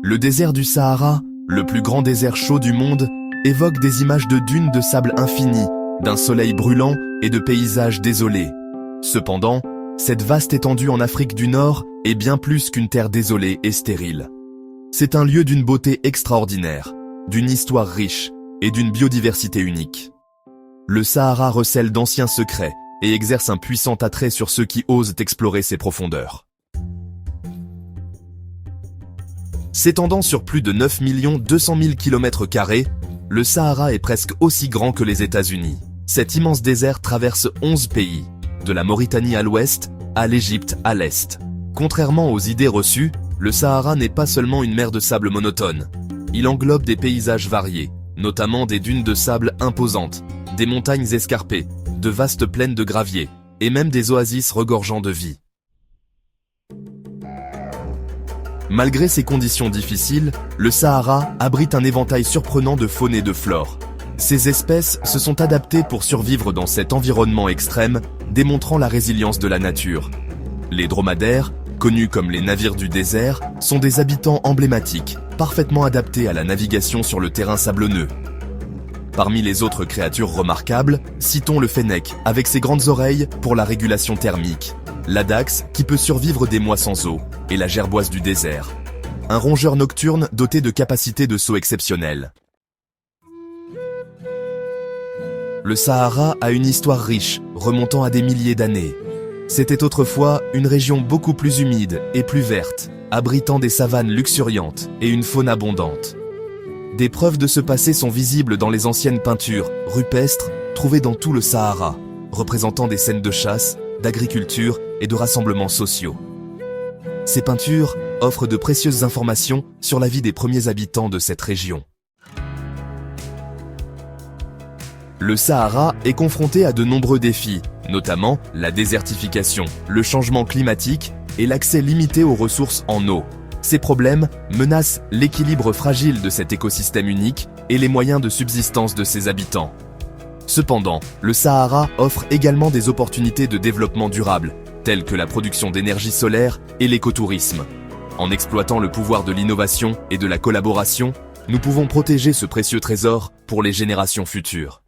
Le désert du Sahara, le plus grand désert chaud du monde, évoque des images de dunes de sable infini, d'un soleil brûlant et de paysages désolés. Cependant, cette vaste étendue en Afrique du Nord est bien plus qu'une terre désolée et stérile. C'est un lieu d'une beauté extraordinaire, d'une histoire riche et d'une biodiversité unique. Le Sahara recèle d'anciens secrets et exerce un puissant attrait sur ceux qui osent explorer ses profondeurs. S'étendant sur plus de 9 200 000 km², le Sahara est presque aussi grand que les États-Unis. Cet immense désert traverse 11 pays, de la Mauritanie à l'ouest, à l'Égypte à l'est. Contrairement aux idées reçues, le Sahara n'est pas seulement une mer de sable monotone. Il englobe des paysages variés, notamment des dunes de sable imposantes, des montagnes escarpées, de vastes plaines de gravier, et même des oasis regorgeant de vie. Malgré ces conditions difficiles, le Sahara abrite un éventail surprenant de faune et de flore. Ces espèces se sont adaptées pour survivre dans cet environnement extrême, démontrant la résilience de la nature. Les dromadaires, connus comme les navires du désert, sont des habitants emblématiques, parfaitement adaptés à la navigation sur le terrain sablonneux. Parmi les autres créatures remarquables, citons le fennec, avec ses grandes oreilles pour la régulation thermique, l'adax, qui peut survivre des mois sans eau, et la gerboise du désert. Un rongeur nocturne doté de capacités de saut exceptionnelles. Le Sahara a une histoire riche, remontant à des milliers d'années. C'était autrefois une région beaucoup plus humide et plus verte, abritant des savanes luxuriantes et une faune abondante. Des preuves de ce passé sont visibles dans les anciennes peintures rupestres trouvées dans tout le Sahara, représentant des scènes de chasse, d'agriculture et de rassemblements sociaux. Ces peintures offrent de précieuses informations sur la vie des premiers habitants de cette région. Le Sahara est confronté à de nombreux défis, notamment la désertification, le changement climatique et l'accès limité aux ressources en eau. Ces problèmes menacent l'équilibre fragile de cet écosystème unique et les moyens de subsistance de ses habitants. Cependant, le Sahara offre également des opportunités de développement durable, telles que la production d'énergie solaire et l'écotourisme. En exploitant le pouvoir de l'innovation et de la collaboration, nous pouvons protéger ce précieux trésor pour les générations futures.